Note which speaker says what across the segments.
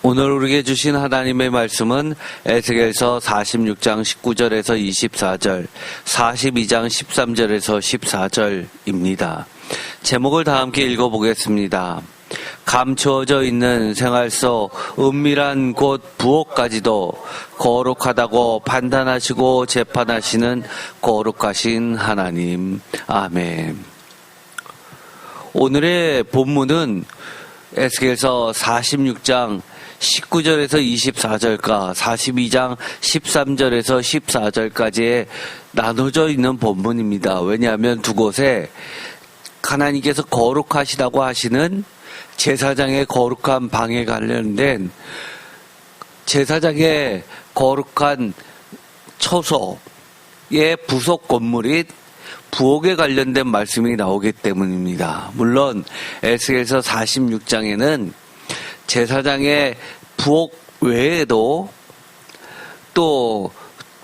Speaker 1: 오늘 우리에게 주신 하나님의 말씀은 에스겔서 46장 19절에서 24절, 42장 13절에서 14절입니다. 제목을 다 함께 읽어보겠습니다. 감추어져 있는 생활 속 은밀한 곳 부엌까지도 거룩하다고 판단하시고 재판하시는 거룩하신 하나님. 아멘. 오늘의 본문은 에스겔서 46장 19절에서 24절과 42장 13절에서 14절까지에 나눠져 있는 본문입니다. 왜냐하면 두 곳에 하나님께서 거룩하시다고 하시는 제사장의 거룩한 방에 관련된 제사장의 거룩한 처소의 부속 건물인 부엌에 관련된 말씀이 나오기 때문입니다. 물론 에스겔서 46장에는 제사장의 부엌 외에도 또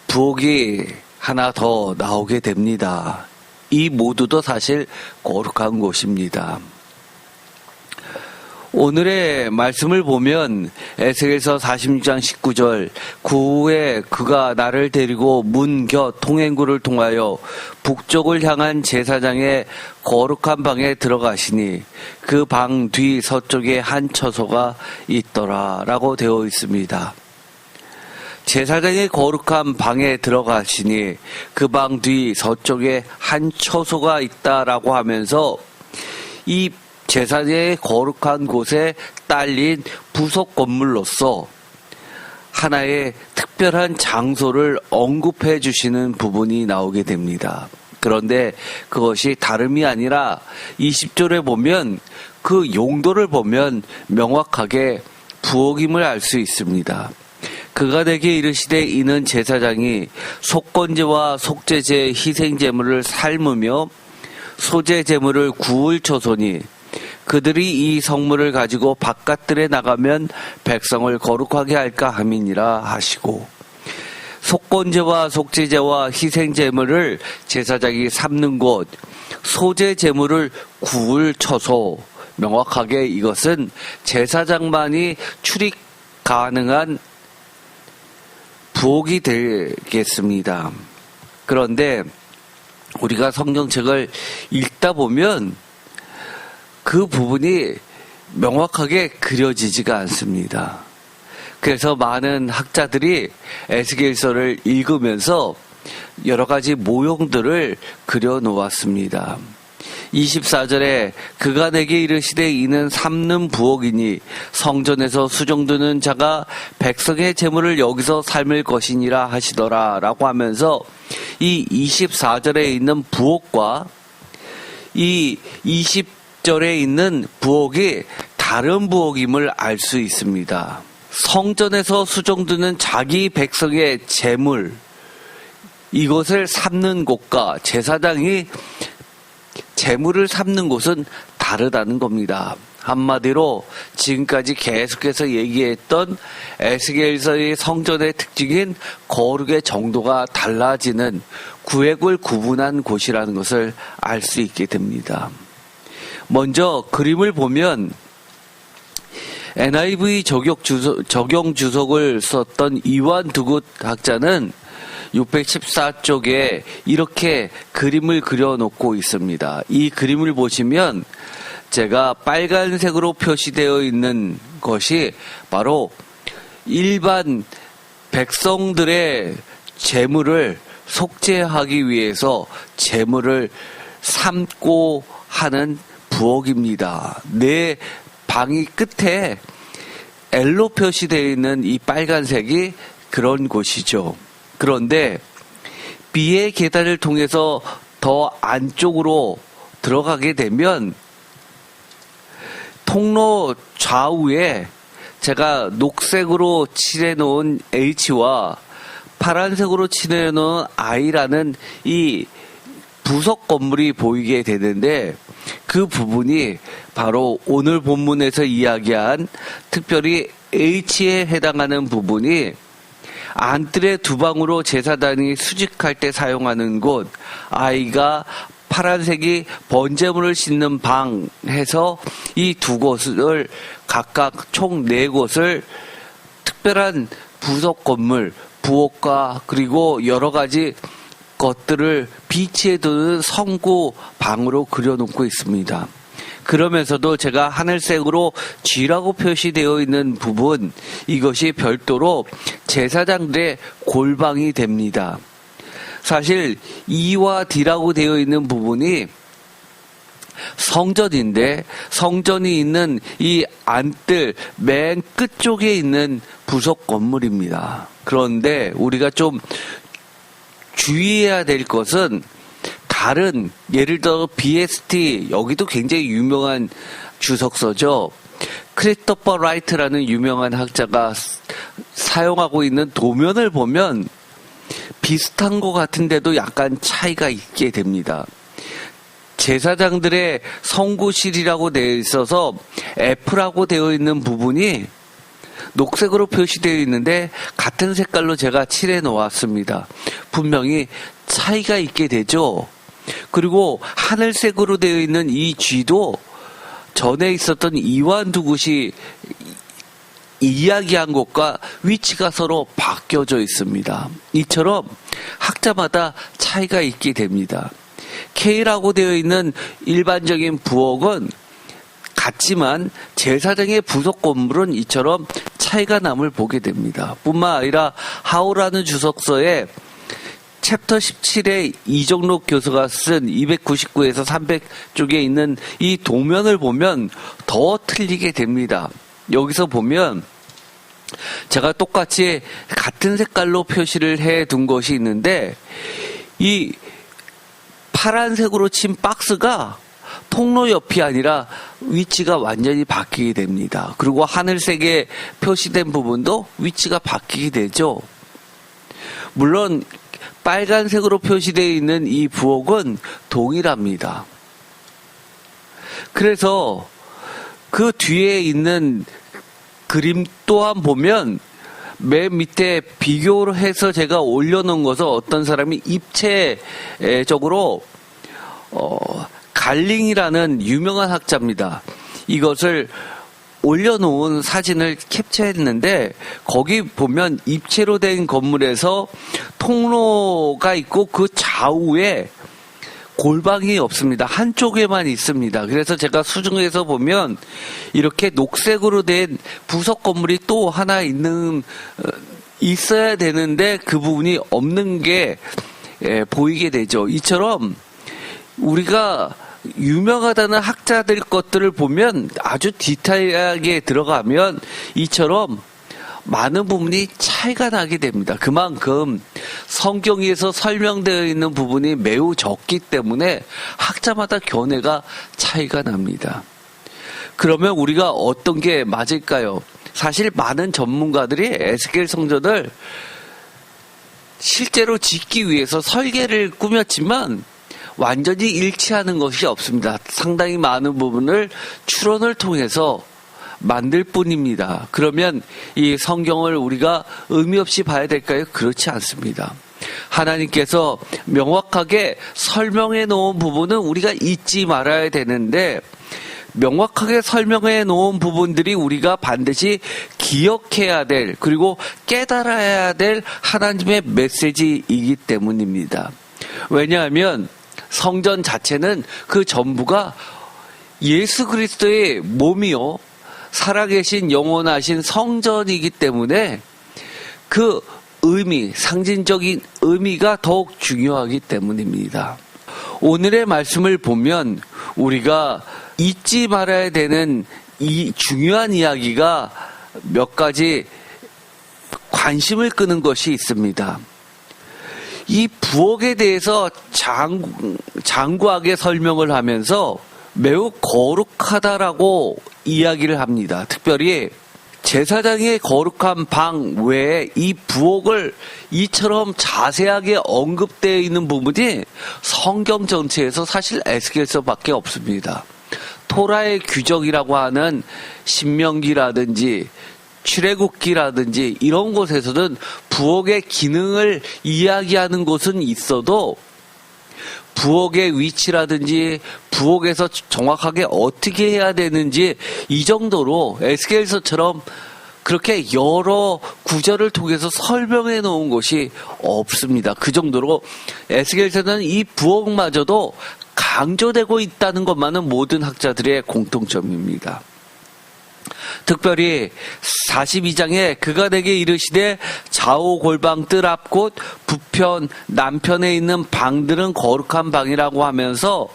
Speaker 1: 부엌이 하나 더 나오게 됩니다. 이 모두도 사실 거룩한 곳입니다. 오늘의 말씀을 보면 에스겔서 46장 19절 그 후에 그가 나를 데리고 문 곁 통행구를 통하여 북쪽을 향한 제사장의 거룩한 방에 들어가시니 그 방 뒤 서쪽에 한 처소가 있더라 라고 되어 있습니다. 제사장의 거룩한 방에 들어가시니 그 방 뒤 서쪽에 한 처소가 있다라고 하면서 이 제사장의 거룩한 곳에 딸린 부속 건물로서 하나의 특별한 장소를 언급해 주시는 부분이 나오게 됩니다. 그런데 그것이 다름이 아니라 20절에 보면 그 용도를 보면 명확하게 부엌임을 알 수 있습니다. 그가 내게 이르시되 이는 제사장이 속건제와 속죄제 희생제물을 삶으며 소제제물을 구울 처소니 그들이 이 성물을 가지고 바깥들에 나가면 백성을 거룩하게 할까 함이니라 하시고, 속건제와 속죄제와 희생제물을 제사장이 삶는 곳, 소제제물을 구울 처소, 명확하게 이것은 제사장만이 출입 가능한 부엌이 되겠습니다. 그런데 우리가 성경책을 읽다 보면 그 부분이 명확하게 그려지지가 않습니다. 그래서 많은 학자들이 에스겔서를 읽으면서 여러 가지 모형들을 그려 놓았습니다. 24절에 그가 내게 이르시되 이는 삶는 부엌이니 성전에서 수종드는 자가 백성의 재물을 여기서 삶을 것이니라 하시더라 라고 하면서 이 24절에 있는 부엌과 이 20절에 있는 부엌이 다른 부엌임을 알 수 있습니다. 성전에서 수종드는 자기 백성의 재물, 이것을 삶는 곳과 제사장이 재물을 삶는 곳은 다르다는 겁니다. 한마디로 지금까지 계속해서 얘기했던 에스겔서의 성전의 특징인 거룩의 정도가 달라지는 구획을 구분한 곳이라는 것을 알 수 있게 됩니다. 먼저 그림을 보면 NIV 적용 주석을 썼던 이완 두굿 학자는 614쪽에 이렇게 그림을 그려놓고 있습니다. 이 그림을 보시면 제가 빨간색으로 표시되어 있는 것이 바로 일반 백성들의 재물을 속죄하기 위해서 재물을 삶고 하는 부엌입니다. 내 방이 끝에 L로 표시되어 있는 이 빨간색이 그런 곳이죠. 그런데 B의 계단을 통해서 더 안쪽으로 들어가게 되면 통로 좌우에 제가 녹색으로 칠해놓은 H와 파란색으로 칠해놓은 I라는 이 부속 건물이 보이게 되는데 그 부분이 바로 오늘 본문에서 이야기한 특별히 H에 해당하는 부분이 안뜰의 두 방으로 제사장이 수직할 때 사용하는 곳, I가 파란색이 번제물을 싣는 방 해서 이 두 곳을 각각 총 4곳을 특별한 부속 건물, 부엌과 그리고 여러 가지 것들을 비치해 두는 성구 방으로 그려놓고 있습니다. 그러면서도 제가 하늘색으로 G라고 표시되어 있는 부분, 이것이 별도로 제사장들의 골방이 됩니다. 사실 E와 D라고 되어 있는 부분이 성전인데, 성전이 있는 이 안뜰 맨 끝쪽에 있는 부속 건물입니다. 그런데 우리가 좀 주의해야 될 것은, 다른 예를 들어 BST, 여기도 굉장히 유명한 주석서죠. 크리스토퍼 라이트라는 유명한 학자가 사용하고 있는 도면을 보면 비슷한 것 같은데도 약간 차이가 있게 됩니다. 제사장들의 성구실이라고 되어 있어서 F라고 되어 있는 부분이 녹색으로 표시되어 있는데 같은 색깔로 제가 칠해 놓았습니다. 분명히 차이가 있게 되죠. 그리고 하늘색으로 되어 있는 이 G도 전에 있었던 이완두굿이 이야기한 것과 위치가 서로 바뀌어져 있습니다. 이처럼 학자마다 차이가 있게 됩니다. K라고 되어 있는 일반적인 부엌은 같지만 제사장의 부속 건물은 이처럼 차이가 남을 보게 됩니다. 뿐만 아니라 하오라는 주석서에 챕터 17의 이정록 교수가 쓴 299에서 300쪽에 있는 이 도면을 보면 더 틀리게 됩니다. 여기서 보면 제가 똑같이 같은 색깔로 표시를 해 둔 것이 있는데, 이 파란색으로 친 박스가 통로 옆이 아니라 위치가 완전히 바뀌게 됩니다. 그리고 하늘색에 표시된 부분도 위치가 바뀌게 되죠. 물론 빨간색으로 표시되어 있는 이 부엌은 동일합니다. 그래서 그 뒤에 있는 그림 또한 보면 맨 밑에 비교를 해서 제가 올려놓은 것은 어떤 사람이 입체적으로 갈링이라는 유명한 학자입니다. 이것을 올려놓은 사진을 캡처했는데, 거기 보면 입체로 된 건물에서 통로가 있고 그 좌우에 골방이 없습니다. 한쪽에만 있습니다. 그래서 제가 수중에서 보면 이렇게 녹색으로 된 부속 건물이 또 하나 있어야 되는데 그 부분이 없는 게 보이게 되죠. 이처럼 우리가 유명하다는 학자들 것들을 보면 아주 디테일하게 들어가면 이처럼 많은 부분이 차이가 나게 됩니다. 그만큼 성경에서 설명되어 있는 부분이 매우 적기 때문에 학자마다 견해가 차이가 납니다. 그러면 우리가 어떤 게 맞을까요? 사실 많은 전문가들이 에스겔 성전을 실제로 짓기 위해서 설계를 꾸몄지만 완전히 일치하는 것이 없습니다. 상당히 많은 부분을 추론을 통해서 만들 뿐입니다. 그러면 이 성경을 우리가 의미 없이 봐야 될까요? 그렇지 않습니다. 하나님께서 명확하게 설명해 놓은 부분은 우리가 잊지 말아야 되는데, 명확하게 설명해 놓은 부분들이 우리가 반드시 기억해야 될, 그리고 깨달아야 될 하나님의 메시지이기 때문입니다. 왜냐하면 성전 자체는 그 전부가 예수 그리스도의 몸이요, 살아계신 영원하신 성전이기 때문에 그 의미, 상징적인 의미가 더욱 중요하기 때문입니다. 오늘의 말씀을 보면 우리가 잊지 말아야 되는 이 중요한 이야기가 몇 가지 관심을 끄는 것이 있습니다. 이 부엌에 대해서 장구하게 설명을 하면서 매우 거룩하다라고 이야기를 합니다. 특별히 제사장의 거룩한 방 외에 이 부엌을 이처럼 자세하게 언급되어 있는 부분이 성경 전체에서 사실 에스겔서밖에 없습니다. 토라의 규정이라고 하는 신명기라든지 출애굽기라든지 이런 곳에서는 부엌의 기능을 이야기하는 곳은 있어도 부엌의 위치라든지 부엌에서 정확하게 어떻게 해야 되는지 이 정도로 에스겔서처럼 그렇게 여러 구절을 통해서 설명해 놓은 것이 없습니다. 그 정도로 에스겔서는 이 부엌마저도 강조되고 있다는 것만은 모든 학자들의 공통점입니다. 특별히 42장에 그가 내게 이르시되 좌우 골방 뜰 앞 곧 북편 남편에 있는 방들은 거룩한 방이라고 하면서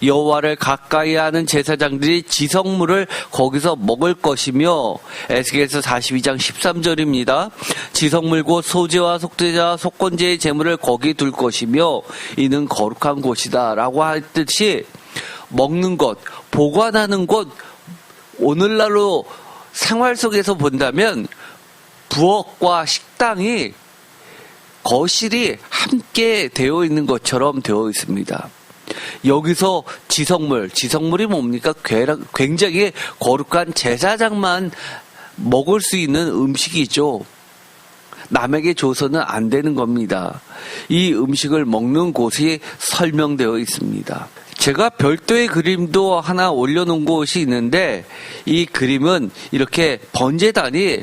Speaker 1: 여호와를 가까이 하는 제사장들이 지성물을 거기서 먹을 것이며, 에스겔서 42장 13절입니다. 지성물 곧 소제와 속죄자 속건제의 제물을 거기 둘 것이며 이는 거룩한 곳이다 라고 했듯이 먹는 것, 보관하는 곳, 오늘날로 생활 속에서 본다면 부엌과 식당이, 거실이 함께 되어 있는 것처럼 되어 있습니다. 여기서 지성물이 뭡니까? 굉장히 거룩한 제사장만 먹을 수 있는 음식이죠. 남에게 줘서는 안 되는 겁니다. 이 음식을 먹는 곳이 설명되어 있습니다. 제가 별도의 그림도 하나 올려놓은 곳이 있는데, 이 그림은 이렇게 번제단이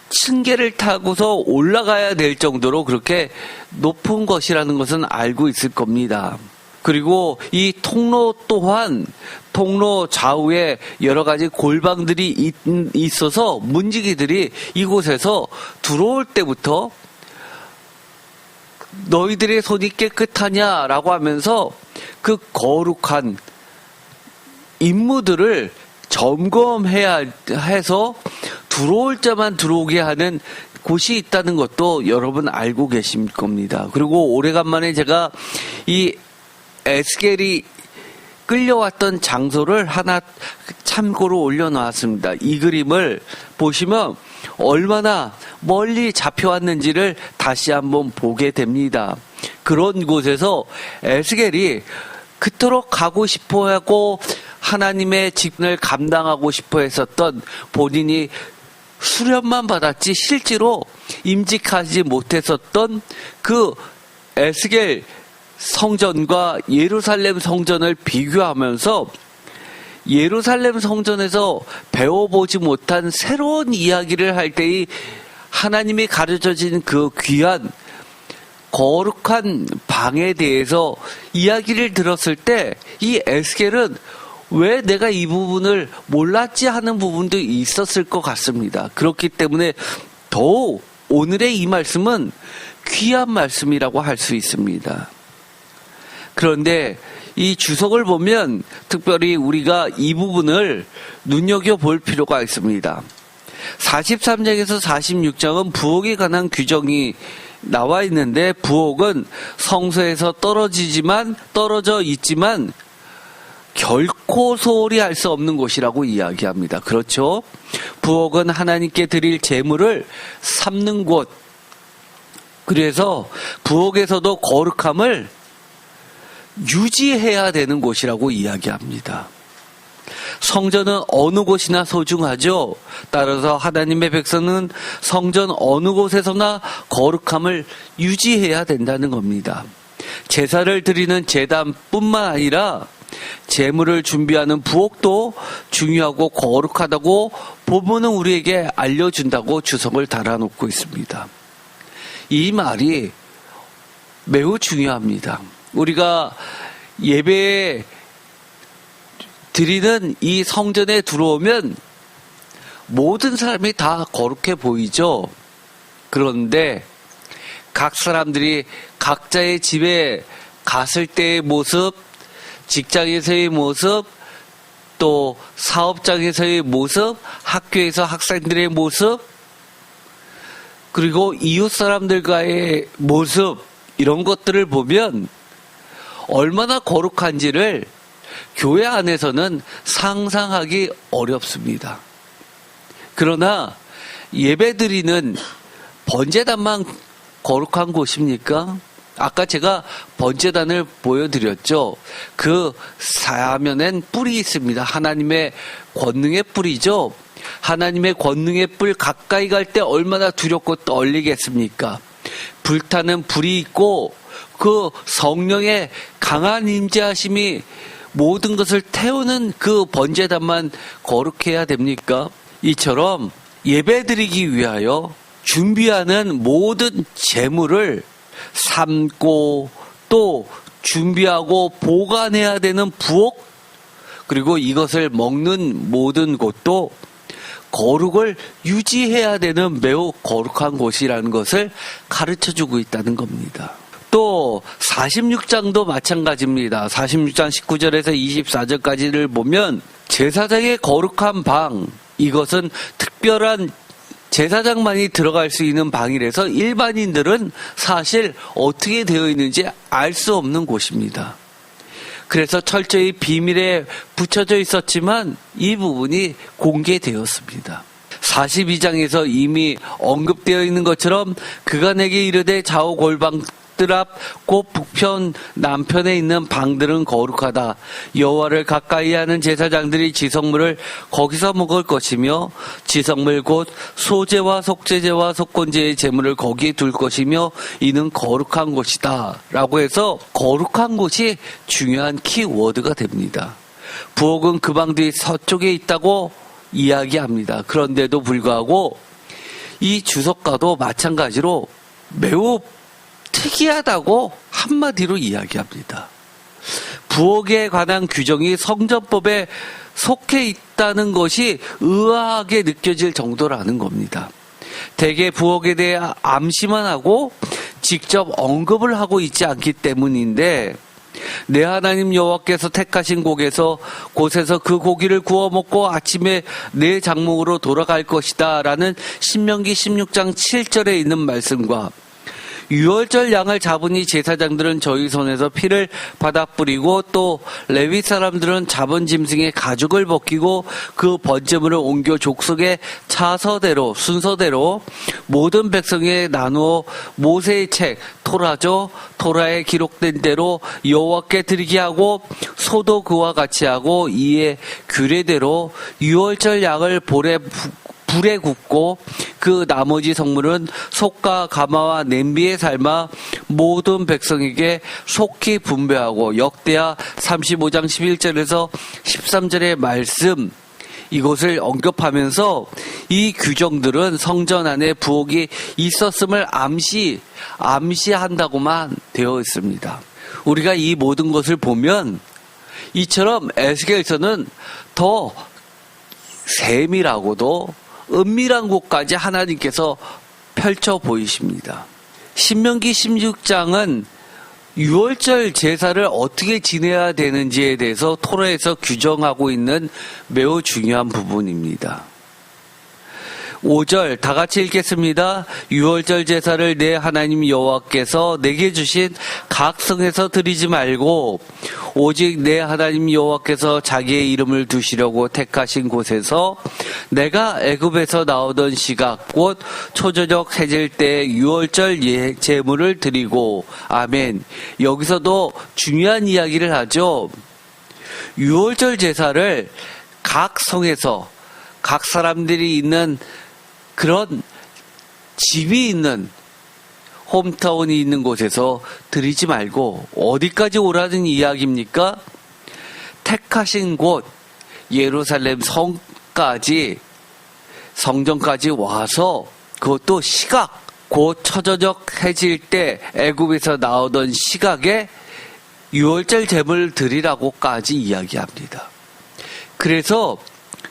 Speaker 1: 층계를 타고서 올라가야 될 정도로 그렇게 높은 것이라는 것은 알고 있을 겁니다. 그리고 이 통로 또한 통로 좌우에 여러 가지 골방들이 있어서 문지기들이 이곳에서 들어올 때부터 너희들의 손이 깨끗하냐라고 하면서 그 거룩한 임무들을 점검해야 해서 들어올 자만 들어오게 하는 곳이 있다는 것도 여러분 알고 계실 겁니다. 그리고 오래간만에 제가 이 에스겔이 끌려왔던 장소를 하나 참고로 올려놓았습니다. 이 그림을 보시면 얼마나 멀리 잡혀왔는지를 다시 한번 보게 됩니다. 그런 곳에서 에스겔이 그토록 가고 싶어하고 하나님의 직분을 감당하고 싶어 했었던, 본인이 수련만 받았지 실제로 임직하지 못했었던 그 에스겔 성전과 예루살렘 성전을 비교하면서 예루살렘 성전에서 배워보지 못한 새로운 이야기를 할 때의 하나님이 가르쳐진 그 귀한 거룩한 방에 대해서 이야기를 들었을 때 이 에스겔은 왜 내가 이 부분을 몰랐지 하는 부분도 있었을 것 같습니다. 그렇기 때문에 더욱 오늘의 이 말씀은 귀한 말씀이라고 할 수 있습니다. 그런데 이 주석을 보면 특별히 우리가 이 부분을 눈여겨볼 필요가 있습니다. 43장에서 46장은 부엌에 관한 규정이 나와 있는데, 부엌은 성소에서 떨어져 있지만 결코 소홀히 할 수 없는 곳이라고 이야기합니다. 그렇죠? 부엌은 하나님께 드릴 제물을 삶는 곳. 그래서 부엌에서도 거룩함을 유지해야 되는 곳이라고 이야기합니다. 성전은 어느 곳이나 소중하죠. 따라서 하나님의 백성은 성전 어느 곳에서나 거룩함을 유지해야 된다는 겁니다. 제사를 드리는 제단뿐만 아니라 제물을 준비하는 부엌도 중요하고 거룩하다고 본문은 우리에게 알려준다고 주석을 달아놓고 있습니다. 이 말이 매우 중요합니다. 우리가 예배에 드리는 이 성전에 들어오면 모든 사람이 다 거룩해 보이죠. 그런데 각 사람들이 각자의 집에 갔을 때의 모습, 직장에서의 모습, 또 사업장에서의 모습, 학교에서 학생들의 모습, 그리고 이웃 사람들과의 모습, 이런 것들을 보면 얼마나 거룩한지를 교회 안에서는 상상하기 어렵습니다. 그러나 예배드리는 번제단만 거룩한 곳입니까? 아까 제가 번제단을 보여드렸죠. 그 사면엔 뿔이 있습니다. 하나님의 권능의 뿔이죠. 하나님의 권능의 뿔 가까이 갈 때 얼마나 두렵고 떨리겠습니까? 불타는 불이 있고 그 성령의 강한 임재하심이 모든 것을 태우는 그 번제단만 거룩해야 됩니까? 이처럼 예배드리기 위하여 준비하는 모든 재물을 삶고 또 준비하고 보관해야 되는 부엌, 그리고 이것을 먹는 모든 곳도 거룩을 유지해야 되는 매우 거룩한 곳이라는 것을 가르쳐주고 있다는 겁니다. 또 46장도 마찬가지입니다. 46장 19절에서 24절까지를 보면 제사장의 거룩한 방, 이것은 특별한 제사장만이 들어갈 수 있는 방이라서 일반인들은 사실 어떻게 되어 있는지 알 수 없는 곳입니다. 그래서 철저히 비밀에 붙여져 있었지만 이 부분이 공개되었습니다. 42장에서 이미 언급되어 있는 것처럼 그가 내게 이르되 좌우 골방 뜰 앞 곧 북편 남편에 있는 방들은 거룩하다. 여호와를 가까이 하는 제사장들이 지성물을 거기서 먹을 것이며 지성물 곧 소제와 속죄제와 속건제의 제물을 거기에 둘 것이며 이는 거룩한 곳이다. 라고 해서 거룩한 곳이 중요한 키워드가 됩니다. 부엌은 그 방 뒤 서쪽에 있다고 이야기합니다. 그런데도 불구하고 이 주석가도 마찬가지로 매우 특이하다고 한마디로 이야기합니다. 부엌에 관한 규정이 성전법에 속해 있다는 것이 의아하게 느껴질 정도라는 겁니다. 대개 부엌에 대해 암시만 하고 직접 언급을 하고 있지 않기 때문인데, 내 하나님 여호와께서 택하신 곳에서 그 고기를 구워 먹고 아침에 내 장목으로 돌아갈 것이다 라는 신명기 16장 7절에 있는 말씀과 유월절 양을 잡으니 제사장들은 저희 손에서 피를 받아 뿌리고 또 레위 사람들은 잡은 짐승의 가죽을 벗기고 그 번제물을 옮겨 족속의 차서대로 순서대로 모든 백성에 나누어 모세의 책 토라에 기록된 대로 여호와께 드리게 하고 소도 그와 같이 하고 이에 규례대로 유월절 양을 불에 굽고 그 나머지 성물은 속과 가마와 냄비에 삶아 모든 백성에게 속히 분배하고 역대하 35장 11절에서 13절의 말씀, 이것을 언급하면서 이 규정들은 성전 안에 부엌이 있었음을 암시한다고만 되어 있습니다. 우리가 이 모든 것을 보면 이처럼 에스겔서는 더 세밀하고도 은밀한 곳까지 하나님께서 펼쳐 보이십니다. 신명기 16장은 유월절 제사를 어떻게 지내야 되는지에 대해서 토라에서 규정하고 있는 매우 중요한 부분입니다. 5절 다 같이 읽겠습니다. 유월절 제사를 내 하나님 여호와께서 내게 주신 각 성에서 드리지 말고 오직 내 하나님 여호와께서 자기의 이름을 두시려고 택하신 곳에서 내가 애굽에서 나오던 시각 곧 초저녁 해질 때 유월절 제물을 드리고. 아멘. 여기서도 중요한 이야기를 하죠. 유월절 제사를 각 성에서 각 사람들이 있는 그런 집이 있는 홈타운이 있는 곳에서 드리지 말고 어디까지 오라는 이야기입니까? 택하신 곳 예루살렘 성전까지 와서, 그것도 시각 곧 초저녁 해질 때 애굽에서 나오던 시각에 유월절 제물을 드리라고까지 이야기합니다. 그래서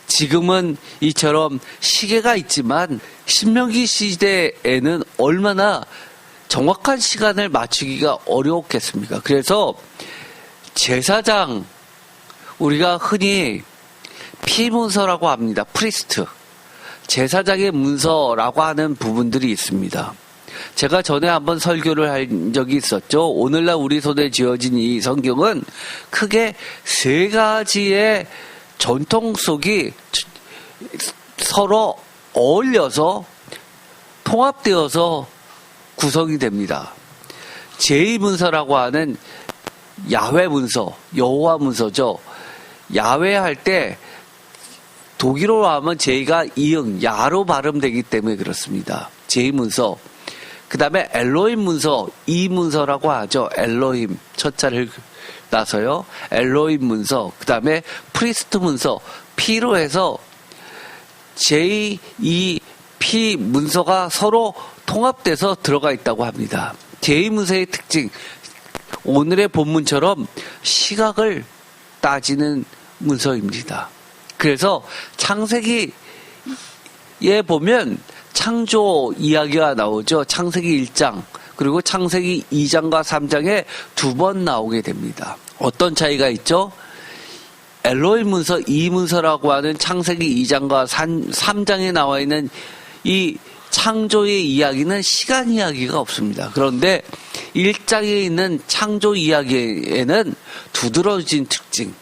Speaker 1: 지금은 이처럼 시계가 있지만 신명기 시대에는 얼마나 정확한 시간을 맞추기가 어려웠겠습니까? 그래서 제사장, 우리가 흔히 피문서라고 합니다. 프리스트, 제사장의 문서라고 하는 부분들이 있습니다. 제가 전에 한번 설교를 한 적이 있었죠. 오늘날 우리 손에 쥐어진 이 성경은 크게 세 가지의 전통 속이 서로 어울려서 통합되어서 구성이 됩니다. 제2문서라고 하는 야훼 문서, 여호와 문서죠. 야훼 할 때 독일어로 하면 제가 이응, 야로 발음되기 때문에 그렇습니다. 제2문서. 그 다음에 엘로힘 문서, 이 문서라고 하죠. 엘로힘, 첫자를 따서요. 엘로힘 문서. 그 다음에 프리스트 문서, 피로 해서 J, E, P 문서가 서로 통합돼서 들어가 있다고 합니다. J 문서의 특징, 오늘의 본문처럼 시각을 따지는 문서입니다. 그래서 창세기에 보면 창조 이야기가 나오죠. 창세기 1장 그리고 창세기 2장과 3장에 2번 나오게 됩니다. 어떤 차이가 있죠? 엘로힘 문서 2문서라고 하는 창세기 2장과 3장에 나와 있는 이 창조의 이야기는 시간 이야기가 없습니다. 그런데 1장에 있는 창조 이야기에는 두드러진 특징,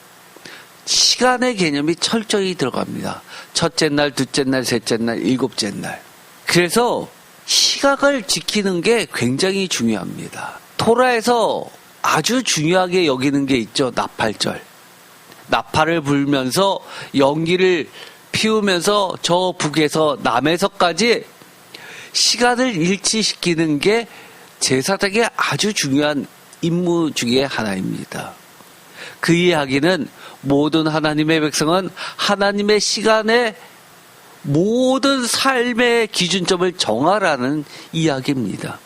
Speaker 1: 시간의 개념이 철저히 들어갑니다. 첫째 날, 둘째 날, 셋째 날, 일곱째 날. 그래서 시각을 지키는 게 굉장히 중요합니다. 토라에서 아주 중요하게 여기는 게 있죠. 나팔절. 나팔을 불면서 연기를 피우면서 저 북에서 남에서까지 시간을 일치시키는 게 제사장의 아주 중요한 임무 중에 하나입니다. 그 이야기는 모든 하나님의 백성은 하나님의 시간에 모든 삶의 기준점을 정하라는 이야기입니다.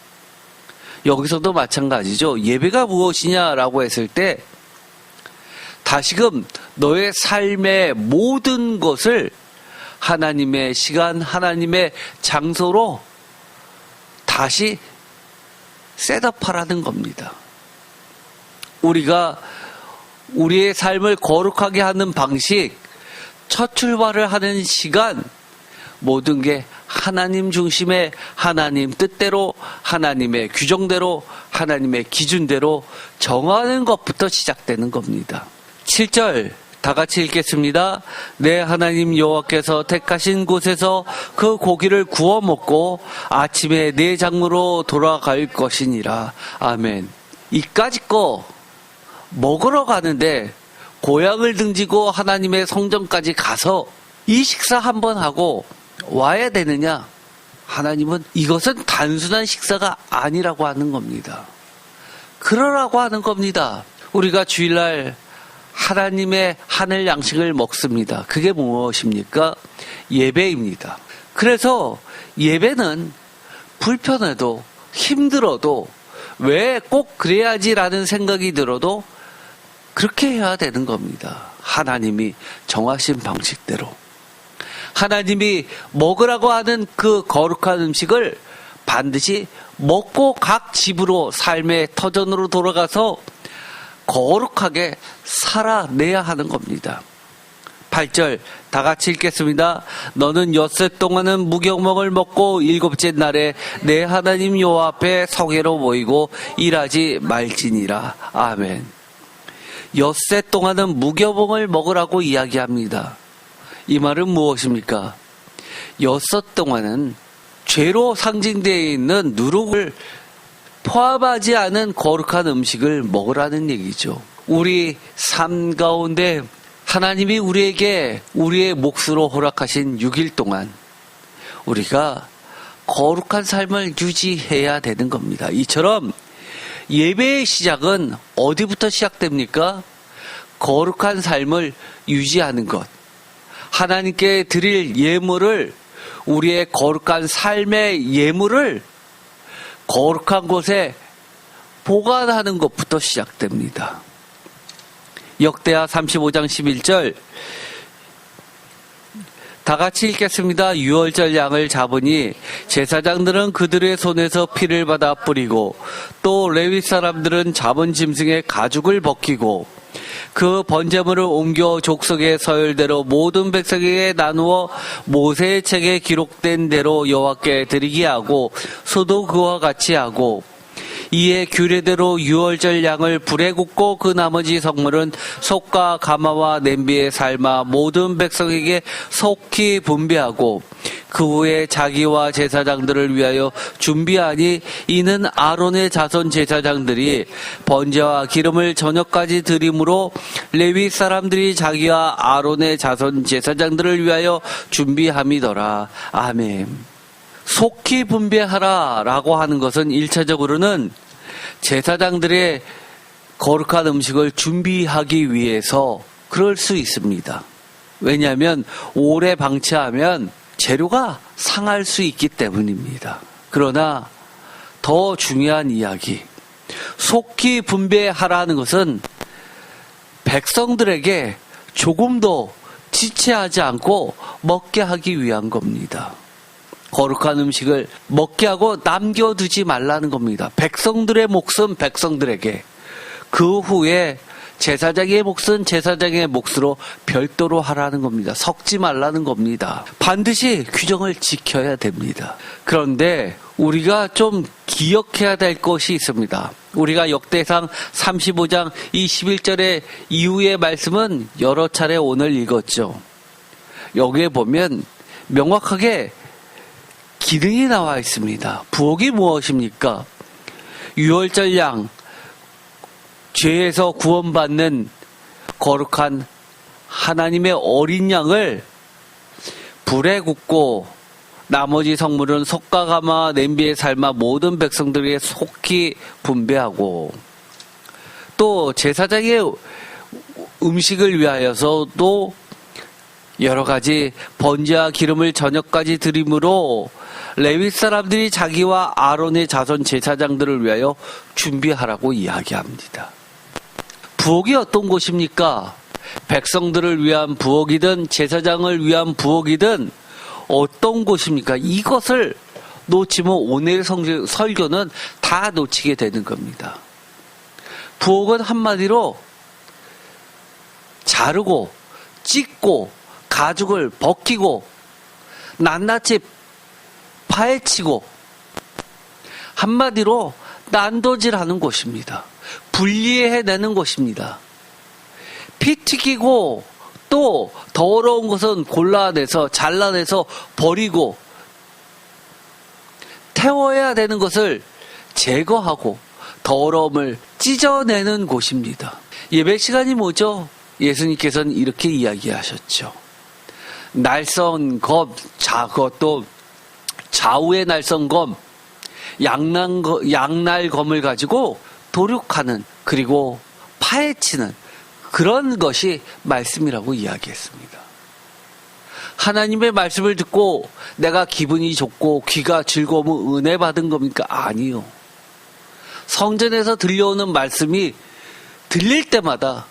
Speaker 1: 여기서도 마찬가지죠. 예배가 무엇이냐라고 했을 때 다시금 너의 삶의 모든 것을 하나님의 시간, 하나님의 장소로 다시 셋업하라는 겁니다. 우리가 우리의 삶을 거룩하게 하는 방식, 첫 출발을 하는 시간, 모든 게 하나님 중심의 하나님 뜻대로, 하나님의 규정대로, 하나님의 기준대로 정하는 것부터 시작되는 겁니다. 7절 다 같이 읽겠습니다. 내 하나님 여호와께서 택하신 곳에서 그 고기를 구워 먹고 아침에 내 장으로 돌아갈 것이니라. 아멘. 이까지 거 먹으러 가는데 고향을 등지고 하나님의 성전까지 가서 이 식사 한번 하고 와야 되느냐? 하나님은 이것은 단순한 식사가 아니라고 하는 겁니다. 그러라고 하는 겁니다. 우리가 주일날 하나님의 하늘 양식을 먹습니다. 그게 무엇입니까? 예배입니다. 그래서 예배는 불편해도 힘들어도 왜 꼭 그래야지라는 생각이 들어도 그렇게 해야 되는 겁니다. 하나님이 정하신 방식대로. 하나님이 먹으라고 하는 그 거룩한 음식을 반드시 먹고 각 집으로 삶의 터전으로 돌아가서 거룩하게 살아내야 하는 겁니다. 8절 다 같이 읽겠습니다. 너는 엿새 동안은 무교먹을 먹고 일곱째 날에 내 하나님 여호와 앞에 성회로 모이고 일하지 말지니라. 아멘. 엿새 동안은 무교먹을 먹으라고 이야기합니다. 이 말은 무엇입니까? 엿새 동안은 죄로 상징되어 있는 누룩을 포함하지 않은 거룩한 음식을 먹으라는 얘기죠. 우리 삶 가운데 하나님이 우리에게 우리의 몫으로 허락하신 6일 동안 우리가 거룩한 삶을 유지해야 되는 겁니다. 이처럼 예배의 시작은 어디부터 시작됩니까? 거룩한 삶을 유지하는 것. 하나님께 드릴 예물을, 우리의 거룩한 삶의 예물을 거룩한 곳에 보관하는 것부터 시작됩니다. 역대하 35장 11절 다 같이 읽겠습니다. 유월절 양을 잡으니 제사장들은 그들의 손에서 피를 받아 뿌리고 또 레위 사람들은 잡은 짐승의 가죽을 벗기고 그 번제물을 옮겨 족속의 서열대로 모든 백성에게 나누어 모세의 책에 기록된 대로 여호와께 드리게 하고 소도 그와 같이 하고 이에 규례대로 유월절 양을 불에 굽고 그 나머지 성물은 속과 가마와 냄비에 삶아 모든 백성에게 속히 분배하고 그 후에 자기와 제사장들을 위하여 준비하니 이는 아론의 자손 제사장들이 번제와 기름을 저녁까지 드림으로 레위 사람들이 자기와 아론의 자손 제사장들을 위하여 준비함이더라. 아멘. 속히 분배하라 라고 하는 것은 1차적으로는 제사장들의 거룩한 음식을 준비하기 위해서 그럴 수 있습니다. 왜냐하면 오래 방치하면 재료가 상할 수 있기 때문입니다. 그러나 더 중요한 이야기, 속히 분배하라는 것은 백성들에게 조금도 지체하지 않고 먹게 하기 위한 겁니다. 거룩한 음식을 먹게 하고 남겨두지 말라는 겁니다. 백성들의 몫은 백성들에게, 그 후에 제사장의 몫은 제사장의 몫으로 별도로 하라는 겁니다. 섞지 말라는 겁니다. 반드시 규정을 지켜야 됩니다. 그런데 우리가 좀 기억해야 될 것이 있습니다. 우리가 역대상 35장 이 11절의 이후의 말씀은 여러 차례 오늘 읽었죠. 여기에 보면 명확하게 기능이 나와 있습니다. 부엌이 무엇입니까? 유월절 양, 죄에서 구원받는 거룩한 하나님의 어린 양을 불에 굽고 나머지 성물은 솥과 가마 냄비에 삶아 모든 백성들에게 속히 분배하고, 또 제사장의 음식을 위하여서도 여러 가지 번제와 기름을 저녁까지 드림으로 레위 사람들이 자기와 아론의 자손 제사장들을 위하여 준비하라고 이야기합니다. 부엌이 어떤 곳입니까? 백성들을 위한 부엌이든 제사장을 위한 부엌이든 어떤 곳입니까? 이것을 놓치면 오늘 설교는 다 놓치게 되는 겁니다. 부엌은 한마디로 자르고 찢고 가죽을 벗기고 낱낱이 파헤치고, 한마디로 난도질하는 곳입니다. 분리해내는 곳입니다. 피 튀기고 또 더러운 것은 골라내서 잘라내서 버리고, 태워야 되는 것을 제거하고 더러움을 찢어내는 곳입니다. 예배 시간이 뭐죠? 예수님께서는 이렇게 이야기하셨죠. 날선 검, 그것도 좌우의 날선 검, 양날 검을 가지고 도륙하는, 그리고 파헤치는 그런 것이 말씀이라고 이야기했습니다. 하나님의 말씀을 듣고 내가 기분이 좋고 귀가 즐거우면 은혜 받은 겁니까? 아니요. 성전에서 들려오는 말씀이 들릴 때마다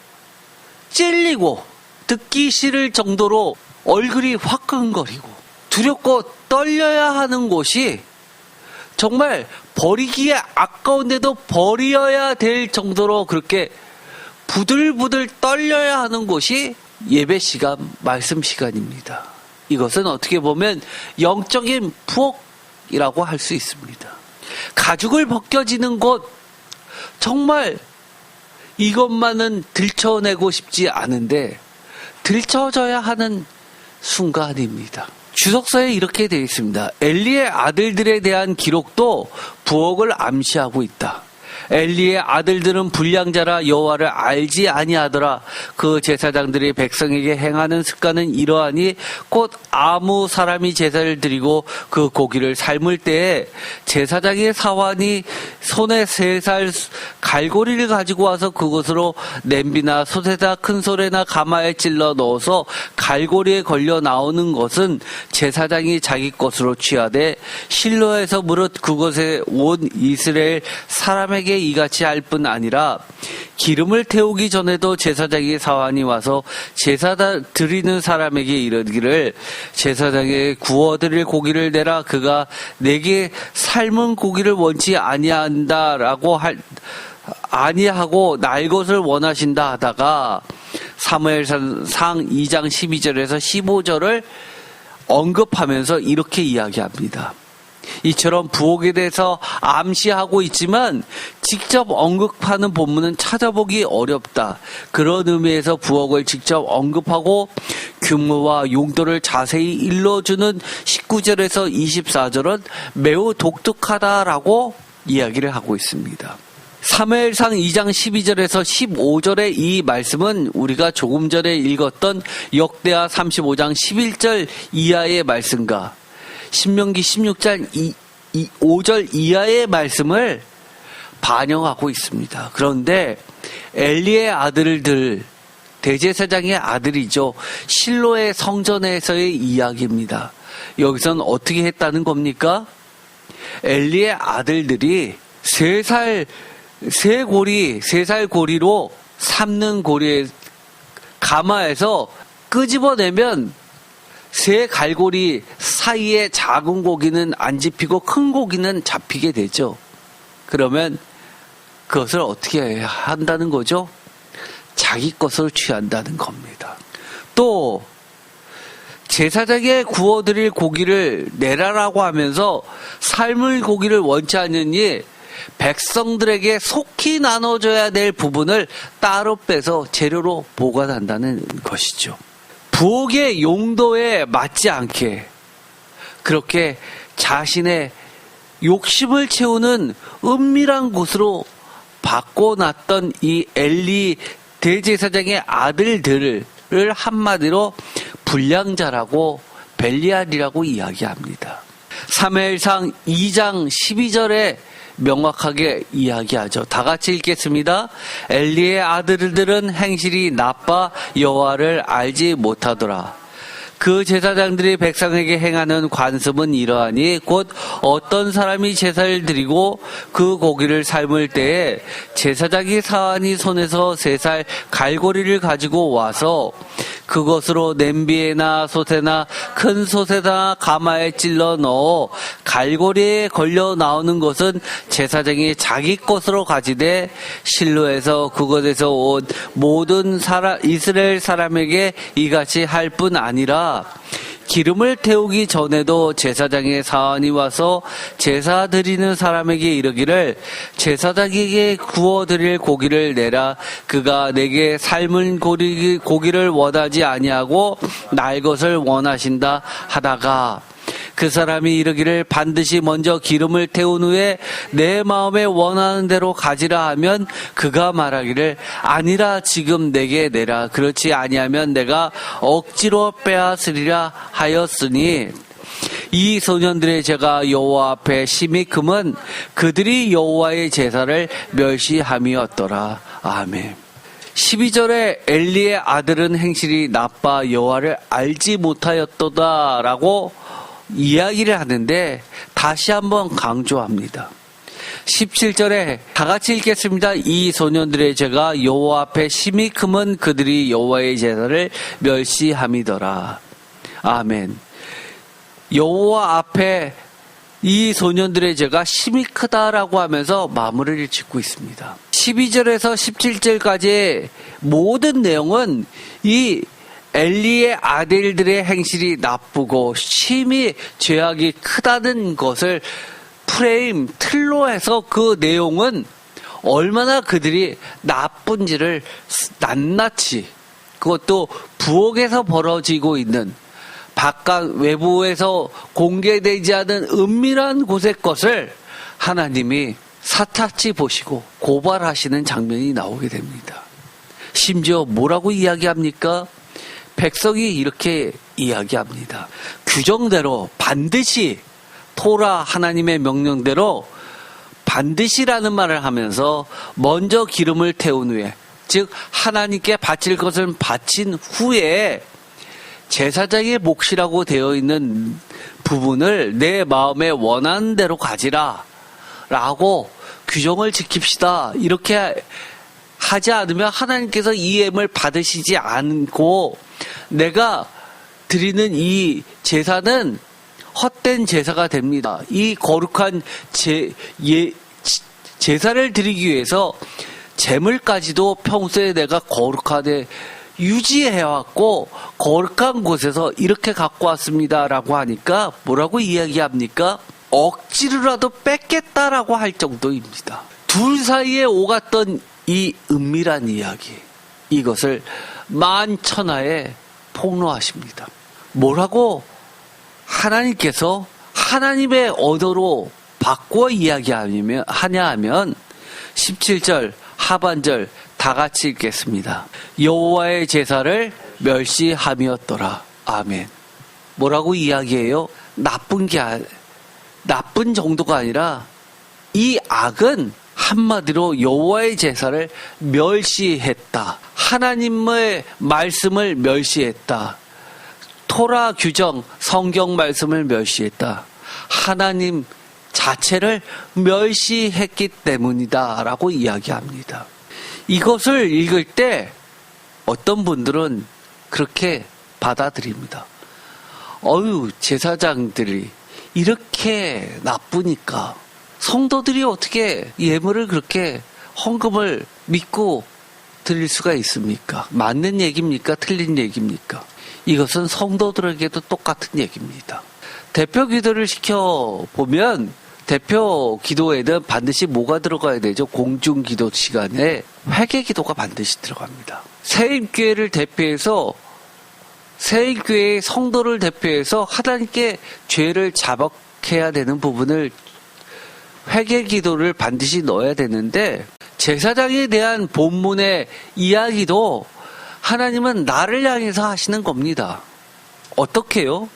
Speaker 1: 찔리고 듣기 싫을 정도로 얼굴이 화끈거리고 두렵고 떨려야 하는 곳이, 정말 버리기에 아까운데도 버려야 될 정도로 그렇게 부들부들 떨려야 하는 곳이 예배 시간, 말씀 시간입니다. 이것은 어떻게 보면 영적인 부엌이라고 할 수 있습니다. 가죽을 벗겨지는 곳, 정말 이것만은 들춰내고 싶지 않은데 들춰져야 하는 순간입니다. 주석서에 이렇게 되어 있습니다. 엘리의 아들들에 대한 기록도 부엌을 암시하고 있다. 엘리의 아들들은 불량자라 여호와를 알지 아니하더라. 그 제사장들이 백성에게 행하는 습관은 이러하니 곧 아무 사람이 제사를 드리고 그 고기를 삶을 때에 제사장의 사환이 손에 3살 갈고리를 가지고 와서 그것으로 냄비나 솥에다 큰 소래나 가마에 찔러 넣어서 갈고리에 걸려 나오는 것은 제사장이 자기 것으로 취하되 실로에서 무릇 그곳에 온 이스라엘 사람에게 이같이 할 뿐 아니라 기름을 태우기 전에도 제사장의 사환이 와서 제사 드리는 사람에게 이르기를 제사장에 구워드릴 고기를 내라. 그가 내게 삶은 고기를 원치 아니한다라고 아니하고 날 것을 원하신다 하다가 사무엘상 2장 12절에서 15절을 언급하면서 이렇게 이야기합니다. 이처럼 부엌에 대해서 암시하고 있지만 직접 언급하는 본문은 찾아보기 어렵다. 그런 의미에서 부엌을 직접 언급하고 규모와 용도를 자세히 일러주는 19절에서 24절은 매우 독특하다라고 이야기를 하고 있습니다. 사무엘상 2장 12절에서 15절의 이 말씀은 우리가 조금 전에 읽었던 역대하 35장 11절 이하의 말씀과 신명기 16장 5절 이하의 말씀을 반영하고 있습니다. 그런데 엘리의 아들들, 대제사장의 아들이죠. 실로의 성전에서의 이야기입니다. 여기선 어떻게 했다는 겁니까? 엘리의 아들들이 세 살 고리로 삶는 고리에 가마에서 끄집어내면 세 갈고리 사이에 작은 고기는 안 집히고 큰 고기는 잡히게 되죠. 그러면 그것을 어떻게 한다는 거죠? 자기 것으로 취한다는 겁니다. 또 제사장에 구워드릴 고기를 내라라고 하면서 삶을 고기를 원치 않으니 백성들에게 속히 나눠줘야 될 부분을 따로 빼서 재료로 보관한다는 것이죠. 부엌의 용도에 맞지 않게 그렇게 자신의 욕심을 채우는 은밀한 곳으로 바꿔놨던 이 엘리 대제사장의 아들들을 한마디로 불량자라고 벨리알이라고 이야기합니다. 사무엘상 2장 12절에 명확하게 이야기하죠. 다 같이 읽겠습니다. 엘리의 아들들은 행실이 나빠 여호와를 알지 못하더라. 그 제사장들이 백성에게 행하는 관습은 이러하니 곧 어떤 사람이 제사를 드리고 그 고기를 삶을 때에 제사장이 사하니 손에서 3살 갈고리를 가지고 와서 그것으로 냄비에나 솥에나 큰 솥에나 가마에 찔러 넣어 갈고리에 걸려 나오는 것은 제사장이 자기 것으로 가지되 실로에서 그곳에서 온 모든 이스라엘 사람에게 이같이 할 뿐 아니라 기름을 태우기 전에도 제사장의 사환이 와서 제사 드리는 사람에게 이르기를 제사장에게 구워드릴 고기를 내라. 그가 내게 삶은 고기를 원하지 아니하고 날 것을 원하신다 하다가 그 사람이 이르기를 반드시 먼저 기름을 태운 후에 내 마음에 원하는 대로 가지라 하면 그가 말하기를 아니라 지금 내게 내라. 그렇지 아니하면 내가 억지로 빼앗으리라 하였으니 이 소년들의 죄가 여호와 앞에 심히 금은 그들이 여호와의 제사를 멸시함이었더라. 아멘. 12절에 엘리의 아들은 행실이 나빠 여호와를 알지 못하였도다라고 이야기를 하는데 다시 한번 강조합니다. 17절에 다 같이 읽겠습니다. 이 소년들의 죄가 여호와 앞에 심히 크면 그들이 여호와의 제사를 멸시함이더라. 아멘. 여호와 앞에 이 소년들의 죄가 심히 크다라고 하면서 마무리를 짓고 있습니다. 12절에서 17절까지의 모든 내용은 이 엘리의 아들들의 행실이 나쁘고 심히 죄악이 크다는 것을 프레임, 틀로 해서 그 내용은 얼마나 그들이 나쁜지를 낱낱이 그것도 부엌에서 벌어지고 있는 바깥 외부에서 공개되지 않은 은밀한 곳의 것을 하나님이 사타치 보시고 고발하시는 장면이 나오게 됩니다. 심지어 뭐라고 이야기합니까? 백성이 이렇게 이야기합니다. 규정대로 반드시 토라 하나님의 명령대로 반드시라는 말을 하면서 먼저 기름을 태운 후에 즉 하나님께 바칠 것을 바친 후에 제사장의 몫이라고 되어 있는 부분을 내 마음에 원하는 대로 가지라 라고 규정을 지킵시다. 이렇게 하지 않으면 하나님께서 이 예물 받으시지 않고 내가 드리는 이 제사는 헛된 제사가 됩니다. 이 거룩한 제사를 드리기 위해서 제물까지도 평소에 내가 거룩하게 유지해왔고 거룩한 곳에서 이렇게 갖고 왔습니다라고 하니까 뭐라고 이야기합니까? 억지로라도 뺏겠다라고 할 정도입니다. 둘 사이에 오갔던 이 은밀한 이야기, 이것을 만천하에 폭로하십니다. 뭐라고 하나님께서 하나님의 언어로 바꿔 이야기하냐 하면 17절 하반절 다 같이 읽겠습니다. 여호와의 제사를 멸시함이었더라. 아멘. 뭐라고 이야기해요? 나쁜 정도가 아니라 이 악은 한마디로 여호와의 제사를 멸시했다. 하나님의 말씀을 멸시했다. 토라 규정, 성경 말씀을 멸시했다. 하나님 자체를 멸시했기 때문이다 라고 이야기합니다. 이것을 읽을 때 어떤 분들은 그렇게 받아들입니다. 제사장들이 이렇게 나쁘니까 성도들이 어떻게 예물을 그렇게 헌금을 믿고 드릴 수가 있습니까? 맞는 얘기입니까? 틀린 얘기입니까? 이것은 성도들에게도 똑같은 얘기입니다. 대표 기도를 시켜보면 대표 기도에는 반드시 뭐가 들어가야 되죠? 공중 기도 시간에 회개 기도가 반드시 들어갑니다. 새임교회를 대표해서 새임교회의 성도를 대표해서 하나님께 죄를 자복해야 되는 부분을 회개 기도를 반드시 넣어야 되는데 제사장에 대한 본문의 이야기도 하나님은 나를 향해서 하시는 겁니다. 어떻게요?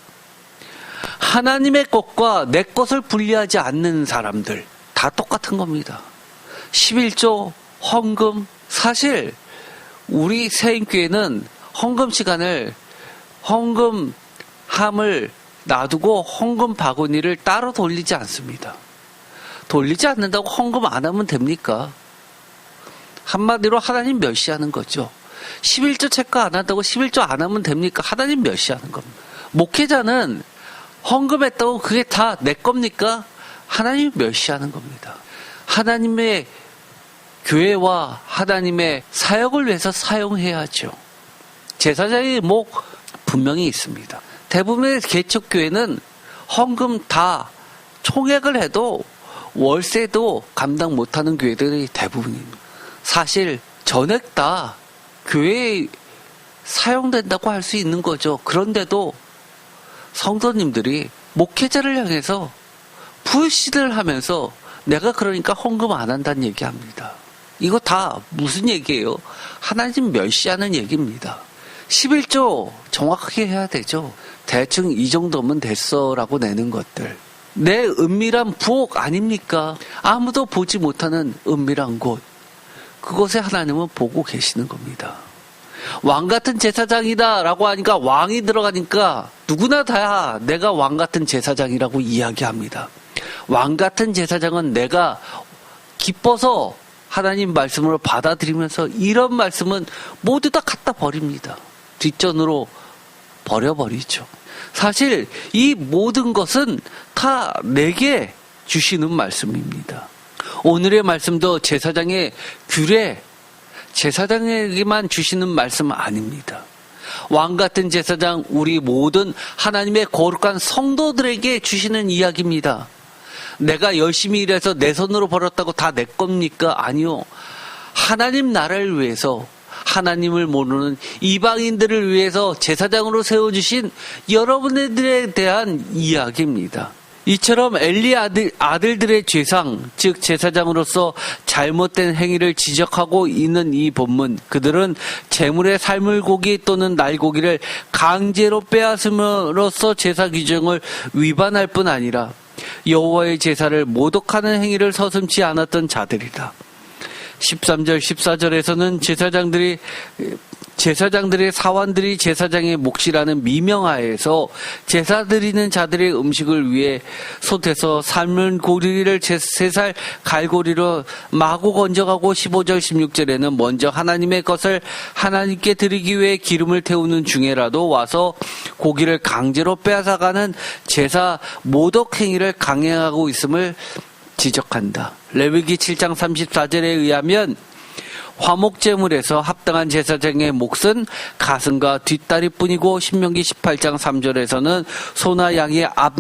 Speaker 1: 하나님의 것과 내 것을 분리하지 않는 사람들 다 똑같은 겁니다. 11조 헌금, 사실 우리 새임교회는 헌금 시간을 헌금함을 놔두고 헌금 바구니를 따로 돌리지 않습니다. 돌리지 않는다고 헌금 안 하면 됩니까? 한마디로 하나님 멸시하는 거죠. 11조 체크 안 한다고 11조 안 하면 됩니까? 하나님 멸시하는 겁니다. 목회자는 헌금했다고 그게 다 내 겁니까? 하나님 멸시하는 겁니다. 하나님의 교회와 하나님의 사역을 위해서 사용해야죠. 제사장의 목 분명히 있습니다. 대부분의 개척교회는 헌금 다 총액을 해도 월세도 감당 못하는 교회들이 대부분입니다. 사실 전액 다 교회에 사용된다고 할 수 있는 거죠. 그런데도 성도님들이 목회자를 향해서 불신을 하면서 내가 그러니까 헌금 안 한다는 얘기합니다. 이거 다 무슨 얘기예요? 하나님 멸시하는 얘기입니다. 11조 정확하게 해야 되죠. 대충 이 정도면 됐어라고 내는 것들. 내 은밀한 부엌 아닙니까? 아무도 보지 못하는 은밀한 곳. 그곳에 하나님은 보고 계시는 겁니다. 왕 같은 제사장이다 라고 하니까 왕이 들어가니까 누구나 다 내가 왕 같은 제사장이라고 이야기합니다. 왕 같은 제사장은 내가 기뻐서 하나님 말씀을 받아들이면서 이런 말씀은 모두 다 갖다 버립니다. 뒷전으로 버려버리죠. 사실 이 모든 것은 다 내게 주시는 말씀입니다. 오늘의 말씀도 제사장의 규례, 제사장에게만 주시는 말씀은 아닙니다. 왕 같은 제사장, 우리 모든 하나님의 거룩한 성도들에게 주시는 이야기입니다. 내가 열심히 일해서 내 손으로 벌었다고 다 내 겁니까? 아니요. 하나님 나라를 위해서, 하나님을 모르는 이방인들을 위해서 제사장으로 세워주신 여러분들에 대한 이야기입니다. 이처럼 엘리 아들들의 죄상, 즉 제사장으로서 잘못된 행위를 지적하고 있는 이 본문, 그들은 제물의 살물고기 또는 날고기를 강제로 빼앗음으로써 제사 규정을 위반할 뿐 아니라 여호와의 제사를 모독하는 행위를 서슴지 않았던 자들이다. 13절, 14절에서는 제사장들의 사환들이 제사장의 몫이라는 미명하에서 제사 드리는 자들의 음식을 위해 솥에서 삶은 고리를 3살 갈고리로 마구 건져가고 15절, 16절에는 먼저 하나님의 것을 하나님께 드리기 위해 기름을 태우는 중에라도 와서 고기를 강제로 빼앗아가는 제사 모독 행위를 강행하고 있음을 지적한다. 레위기 7장 34절에 의하면 화목제물에서 합당한 제사장의 몫은 가슴과 뒷다리뿐이고 신명기 18장 3절에서는 소나 양의 앞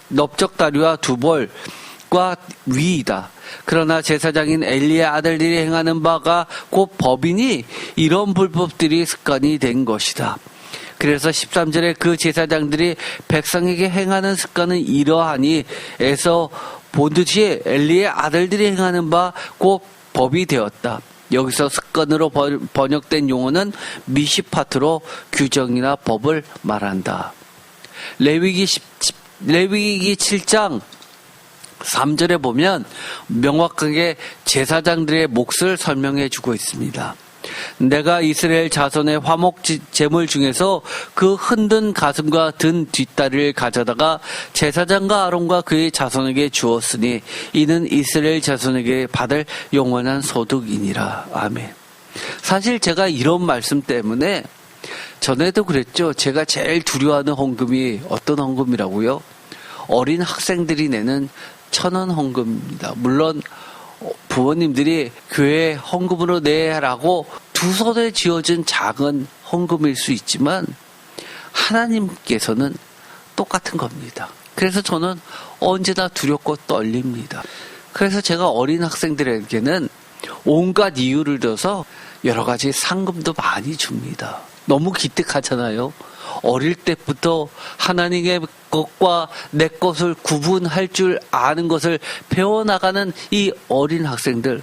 Speaker 1: 넓적다리와 두벌과 위이다. 그러나 제사장인 엘리의 아들들이 행하는 바가 곧 법이니 이런 불법들이 습관이 된 것이다. 그래서 13절에 그 제사장들이 백성에게 행하는 습관은 이러하니 에서 보듯이 엘리의 아들들이 행하는 바 곧 법이 되었다. 여기서 습관으로 번역된 용어는 미시파트로 규정이나 법을 말한다. 레위기 7장 3절에 보면 명확하게 제사장들의 몫을 설명해 주고 있습니다. 내가 이스라엘 자손의 화목 제물 중에서 그 흔든 가슴과 든 뒷다리를 가져다가 제사장과 아론과 그의 자손에게 주었으니 이는 이스라엘 자손에게 받을 영원한 소득이니라. 아멘. 사실 제가 이런 말씀 때문에 전에도 그랬죠. 제가 제일 두려워하는 헌금이 어떤 헌금이라고요? 어린 학생들이 내는 1,000원 헌금입니다. 물론 부모님들이 교회 헌금으로 내라고 두 손에 쥐어준 작은 헌금일 수 있지만 하나님께서는 똑같은 겁니다. 그래서 저는 언제나 두렵고 떨립니다. 그래서 제가 어린 학생들에게는 온갖 이유를 들어서 여러 가지 상금도 많이 줍니다. 너무 기특하잖아요. 어릴 때부터 하나님의 것과 내 것을 구분할 줄 아는 것을 배워나가는 이 어린 학생들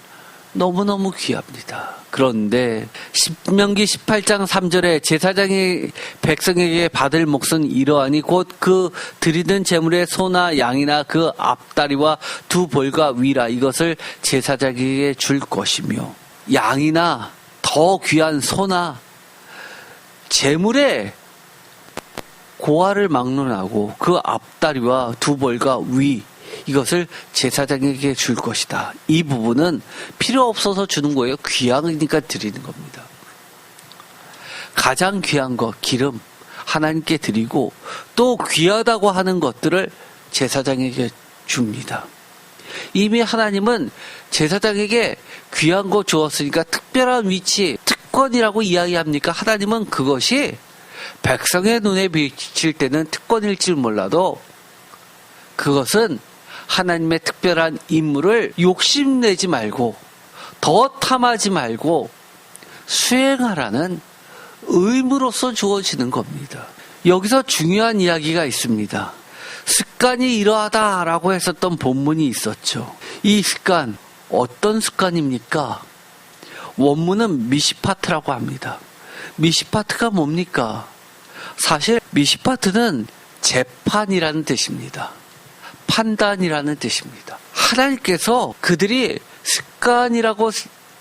Speaker 1: 너무너무 귀합니다. 그런데 신명기 18장 3절에 제사장이 백성에게 받을 몫은 이러하니 곧 그 드리는 제물의 소나 양이나 그 앞다리와 두 볼과 위라 이것을 제사장에게 줄 것이며 양이나 더 귀한 소나 제물의 고아를 막론하고 그 앞다리와 두 볼과 위 이것을 제사장에게 줄 것이다. 이 부분은 필요 없어서 주는 거예요. 귀하니까 드리는 겁니다. 가장 귀한 것 기름 하나님께 드리고 또 귀하다고 하는 것들을 제사장에게 줍니다. 이미 하나님은 제사장에게 귀한 거 주었으니까 특별한 위치, 특권이라고 이야기합니까? 하나님은 그것이 백성의 눈에 비칠 때는 특권일지 몰라도 그것은 하나님의 특별한 임무를 욕심내지 말고 더 탐하지 말고 수행하라는 의무로서 주어지는 겁니다. 여기서 중요한 이야기가 있습니다. 습관이 이러하다라고 했었던 본문이 있었죠. 이 습관 어떤 습관입니까? 원문은 미시파트라고 합니다. 미시파트가 뭡니까? 사실 미시파트는 재판이라는 뜻입니다. 판단이라는 뜻입니다. 하나님께서 그들이 습관이라고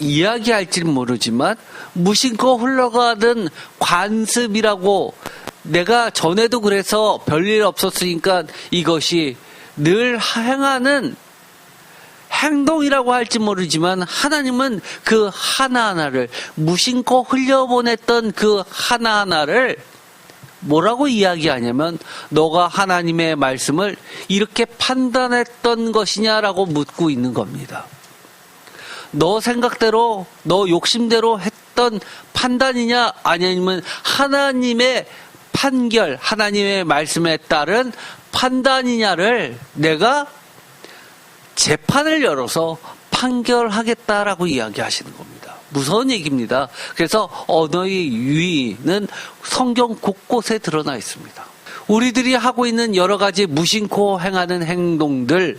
Speaker 1: 이야기할지는 모르지만 무심코 흘러가던 관습이라고 내가 전에도 그래서 별일 없었으니까 이것이 늘 행하는 행동이라고 할지 모르지만 하나님은 그 하나하나를 무심코 흘려보냈던 그 하나하나를 뭐라고 이야기하냐면 너가 하나님의 말씀을 이렇게 판단했던 것이냐라고 묻고 있는 겁니다. 너 생각대로 너 욕심대로 했던 판단이냐 아니면 하나님의 판결 하나님의 말씀에 따른 판단이냐를 내가 재판을 열어서 판결하겠다라고 이야기하시는 겁니다. 무서운 얘기입니다. 그래서 언어의 유의는 성경 곳곳에 드러나 있습니다. 우리들이 하고 있는 여러 가지 무심코 행하는 행동들,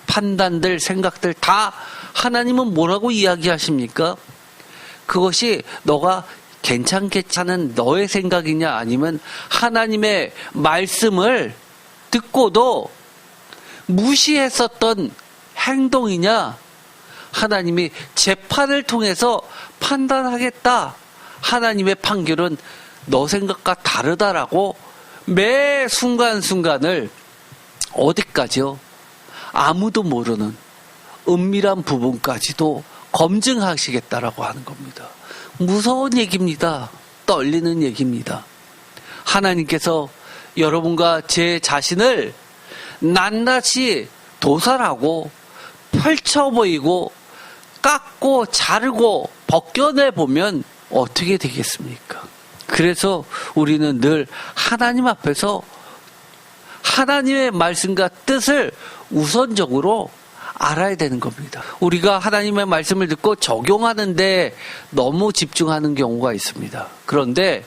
Speaker 1: 판단들, 생각들 다 하나님은 뭐라고 이야기하십니까? 그것이 너가 괜찮은 너의 생각이냐 아니면 하나님의 말씀을 듣고도 무시했었던 행동이냐 하나님이 재판을 통해서 판단하겠다. 하나님의 판결은 너 생각과 다르다라고 매 순간순간을 어디까지요? 아무도 모르는 은밀한 부분까지도 검증하시겠다라고 하는 겁니다. 무서운 얘기입니다. 떨리는 얘기입니다. 하나님께서 여러분과 제 자신을 낱낱이 도살하고 펼쳐 보이고 깎고 자르고 벗겨내 보면 어떻게 되겠습니까? 그래서 우리는 늘 하나님 앞에서 하나님의 말씀과 뜻을 우선적으로 알아야 되는 겁니다. 우리가 하나님의 말씀을 듣고 적용하는데 너무 집중하는 경우가 있습니다. 그런데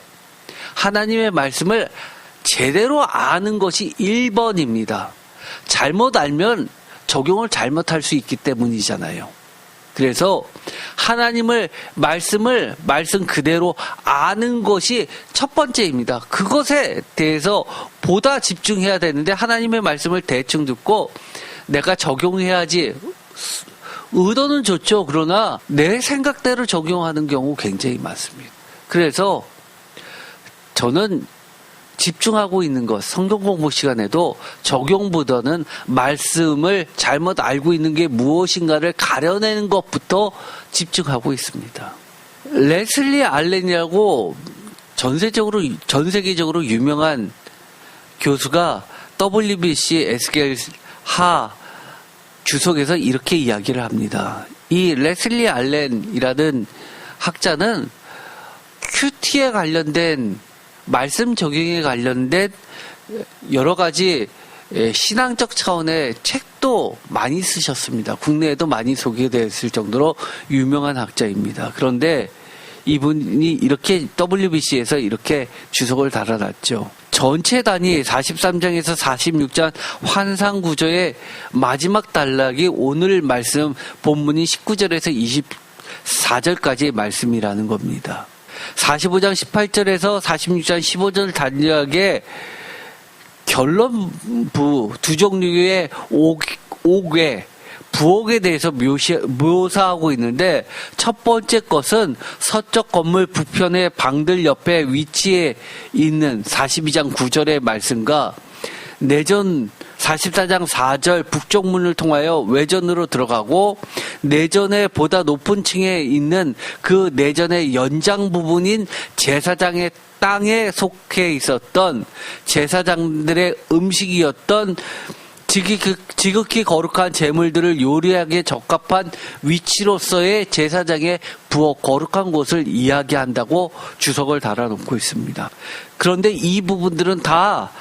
Speaker 1: 하나님의 말씀을 제대로 아는 것이 1번입니다. 잘못 알면 적용을 잘못할 수 있기 때문이잖아요. 그래서 하나님을 말씀 그대로 아는 것이 첫 번째입니다. 그것에 대해서 보다 집중해야 되는데 하나님의 말씀을 대충 듣고 내가 적용해야지 의도는 좋죠. 그러나 내 생각대로 적용하는 경우 굉장히 많습니다. 그래서 저는 집중하고 있는 것, 성경 공부 시간에도 적용보다는 말씀을 잘못 알고 있는 게 무엇인가를 가려내는 것부터 집중하고 있습니다. 레슬리 알렌이라고 전 세계적으로 유명한 교수가 WBC 에스겔 하 주석에서 이렇게 이야기를 합니다. 이 레슬리 알렌이라는 학자는 큐티에 관련된 말씀 적용에 관련된 여러 가지 신앙적 차원의 책도 많이 쓰셨습니다. 국내에도 많이 소개됐을 정도로 유명한 학자입니다. 그런데 이분이 이렇게 WBC에서 이렇게 주석을 달아놨죠. 전체 단위 43장에서 46장 환상구조의 마지막 단락이 오늘 말씀 본문인 19절에서 24절까지의 말씀이라는 겁니다. 45장 18절에서 46장 15절 단락의 결론부 두 종류의 옥의 부엌에 대해서 묘사하고 있는데 첫 번째 것은 서쪽 건물 북편의 방들 옆에 위치해 있는 42장 9절의 말씀과 내전 44장 4절 북쪽 문을 통하여 외전으로 들어가고 내전의 보다 높은 층에 있는 그 내전의 연장 부분인 제사장의 땅에 속해 있었던 제사장들의 음식이었던 지극히 거룩한 제물들을 요리하기에 적합한 위치로서의 제사장의 부엌 거룩한 곳을 이야기한다고 주석을 달아놓고 있습니다. 그런데 이 부분들은 다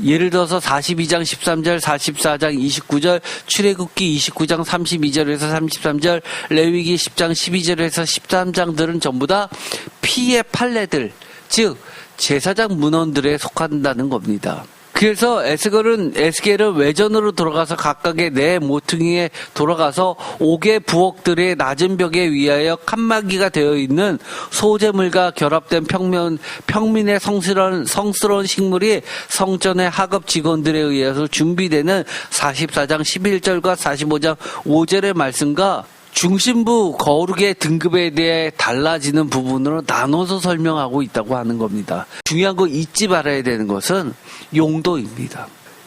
Speaker 1: 예를 들어서 42장 13절, 44장 29절, 출애굽기 29장 32절에서 33절, 레위기 10장 12절에서 13장들은 전부 다 피의 판례들, 즉 제사장 문헌들에 속한다는 겁니다. 그래서 에스겔은 외전으로 돌아가서 각각의 네 모퉁이에 돌아가서 옥의 부엌들의 낮은 벽에 위하여 칸막이가 되어 있는 소재물과 결합된 평민의 성스러운 식물이 성전의 하급 직원들에 의해서 준비되는 44장 11절과 45장 5절의 말씀과 중심부 거룩의 등급에 대해 달라지는 부분으로 나눠서 설명하고 있다고 하는 겁니다. 중요한 거 잊지 말아야 되는 것은 용도입니다.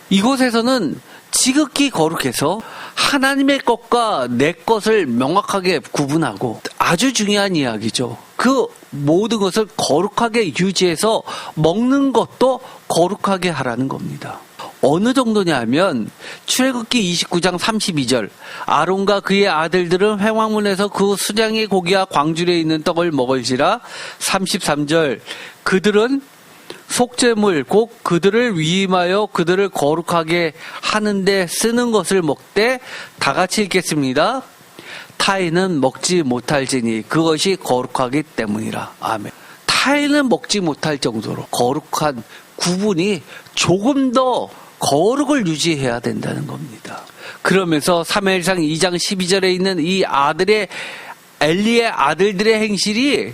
Speaker 1: 이곳에서는 지극히 거룩해서 하나님의 것과 내 것을 명확하게 구분하고 아주 중요한 이야기죠. 그 모든 것을 거룩하게 유지해서 먹는 것도 거룩하게 하라는 겁니다. 어느 정도냐면 출애굽기 29장 32절 아론과 그의 아들들은 회막문에서 그 수량의 고기와 광주리에 있는 떡을 먹을지라. 33절 그들은 속죄물 곧 그들을 위임하여 그들을 거룩하게 하는데 쓰는 것을 먹되 다 같이 읽겠습니다. 타인은 먹지 못할지니 그것이 거룩하기 때문이라. 아멘. 타인은 먹지 못할 정도로 거룩한 구분이 조금 더 거룩을 유지해야 된다는 겁니다. 그러면서 사무엘상 2장 12절에 있는 이 엘리의 아들들의 행실이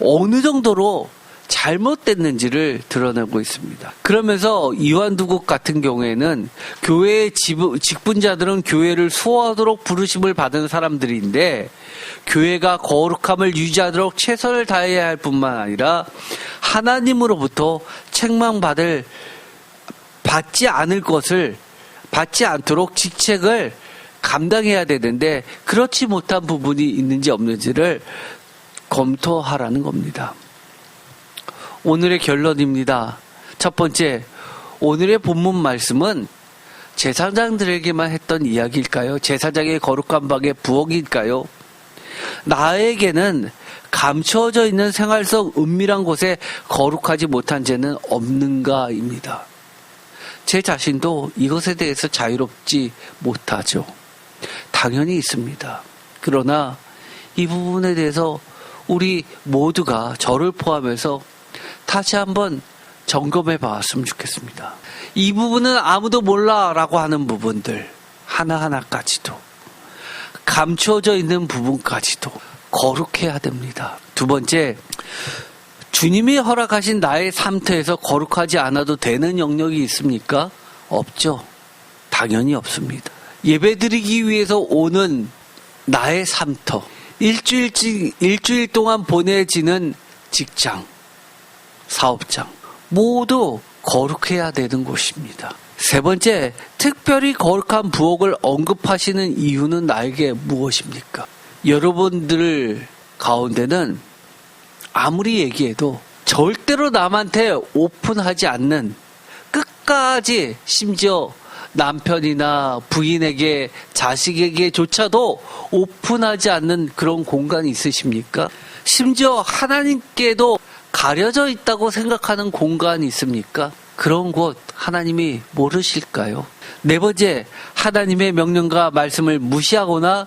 Speaker 1: 어느 정도로 잘못됐는지를 드러내고 있습니다. 그러면서 이완두국 같은 경우에는 교회의 직분자들은 교회를 수호하도록 부르심을 받은 사람들인데 교회가 거룩함을 유지하도록 최선을 다해야 할 뿐만 아니라 하나님으로부터 받지 않도록 직책을 감당해야 되는데 그렇지 못한 부분이 있는지 없는지를 검토하라는 겁니다. 오늘의 결론입니다. 첫 번째, 오늘의 본문 말씀은 제사장들에게만 했던 이야기일까요? 제사장의 거룩한 방의 부엌일까요? 나에게는 감추어져 있는 생활 속 은밀한 곳에 거룩하지 못한 죄는 없는가입니다. 제 자신도 이것에 대해서 자유롭지 못하죠. 당연히 있습니다. 그러나 이 부분에 대해서 우리 모두가 저를 포함해서 다시 한번 점검해 봤으면 좋겠습니다. 이 부분은 아무도 몰라라고 하는 부분들 하나하나까지도 감추어져 있는 부분까지도 거룩해야 됩니다. 두 번째, 주님이 허락하신 나의 삶터에서 거룩하지 않아도 되는 영역이 있습니까? 없죠. 당연히 없습니다. 예배드리기 위해서 오는 나의 삶터, 일주일 동안 보내지는 직장, 사업장, 모두 거룩해야 되는 곳입니다. 세 번째, 특별히 거룩한 부엌을 언급하시는 이유는 나에게 무엇입니까? 여러분들 가운데는 아무리 얘기해도 절대로 남한테 오픈하지 않는, 끝까지 심지어 남편이나 부인에게, 자식에게조차도 오픈하지 않는 그런 공간이 있으십니까? 심지어 하나님께도 가려져 있다고 생각하는 공간이 있습니까? 그런 곳 하나님이 모르실까요? 네 번째, 하나님의 명령과 말씀을 무시하거나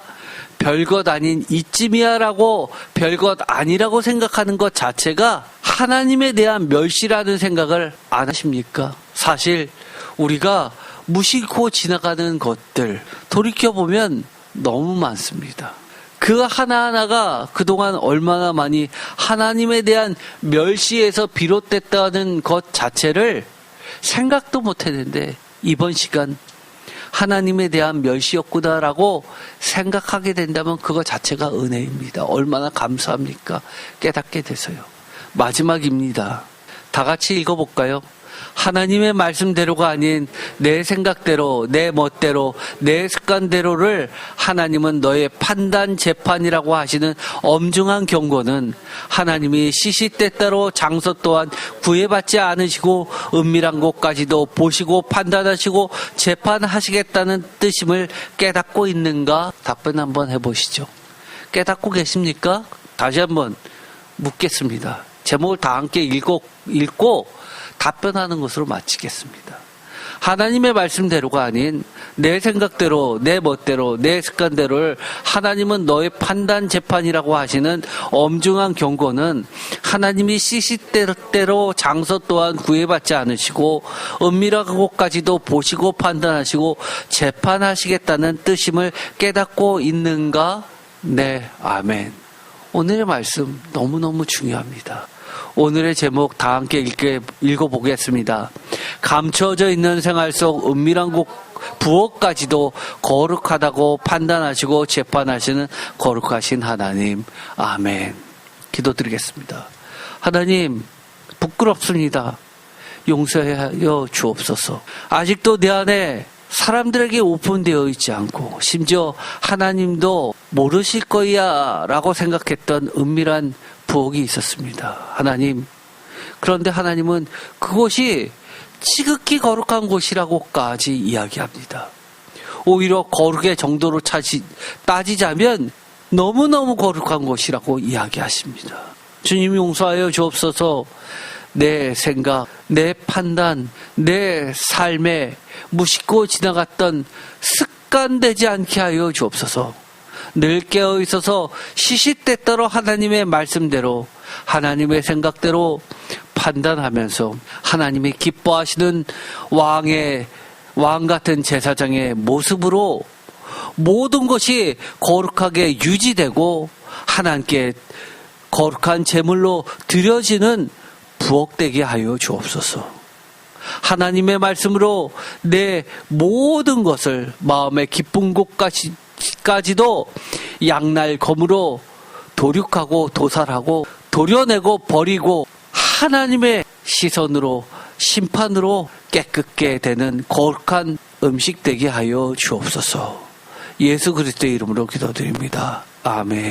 Speaker 1: 별것 아닌 이쯤이야라고 별것 아니라고 생각하는 것 자체가 하나님에 대한 멸시라는 생각을 안 하십니까? 사실 우리가 무심코 지나가는 것들 돌이켜보면 너무 많습니다. 그 하나하나가 그동안 얼마나 많이 하나님에 대한 멸시에서 비롯됐다는 것 자체를 생각도 못했는데 이번 시간 하나님에 대한 멸시였구나라고 생각하게 된다면 그거 자체가 은혜입니다. 얼마나 감사합니까? 깨닫게 돼서요. 마지막입니다. 다 같이 읽어볼까요? 하나님의 말씀대로가 아닌 내 생각대로, 내 멋대로, 내 습관대로를 하나님은 너의 판단 재판이라고 하시는 엄중한 경고는 하나님이 시시때때로 장소 또한 구애받지 않으시고 은밀한 곳까지도 보시고 판단하시고 재판하시겠다는 뜻임을 깨닫고 있는가? 답변 한번 해보시죠. 깨닫고 계십니까? 다시 한번 묻겠습니다. 제목을 다 함께 읽고 답변하는 것으로 마치겠습니다. 하나님의 말씀대로가 아닌 내 생각대로, 내 멋대로, 내 습관대로를 하나님은 너의 판단 재판이라고 하시는 엄중한 경고는 하나님이 시시때때로 장소 또한 구애받지 않으시고 은밀한 곳까지도 보시고 판단하시고 재판하시겠다는 뜻임을 깨닫고 있는가? 네, 아멘. 오늘의 말씀 너무너무 중요합니다. 오늘의 제목 다 함께 읽어보겠습니다. 감춰져 있는 생활 속 은밀한 곳 부엌까지도 거룩하다고 판단하시고 재판하시는 거룩하신 하나님. 아멘. 기도드리겠습니다. 하나님, 부끄럽습니다. 용서하여 주옵소서. 아직도 내 안에 사람들에게 오픈되어 있지 않고 심지어 하나님도 모르실 거야 라고 생각했던 은밀한 부엌이 있었습니다. 하나님, 그런데 하나님은 그곳이 지극히 거룩한 곳이라고까지 이야기합니다. 오히려 거룩의 정도로 따지자면 너무너무 거룩한 곳이라고 이야기하십니다. 주님 용서하여 주옵소서. 내 생각, 내 판단, 내 삶에 무심코 지나갔던 습관되지 않게 하여 주옵소서. 늘 깨어 있어서 시시때때로 하나님의 말씀대로, 하나님의 생각대로 판단하면서 하나님이 기뻐하시는 왕 같은 제사장의 모습으로 모든 것이 거룩하게 유지되고 하나님께 거룩한 제물로 드려지는 부엌되게 하여 주옵소서. 하나님의 말씀으로 내 모든 것을 마음의 깊은 곳까지도 양날 검으로 도륙하고 도살하고 도려내고 버리고 하나님의 시선으로 심판으로 깨끗게 되는 거룩한 음식 되게 하여 주옵소서. 예수 그리스도의 이름으로 기도드립니다. 아멘.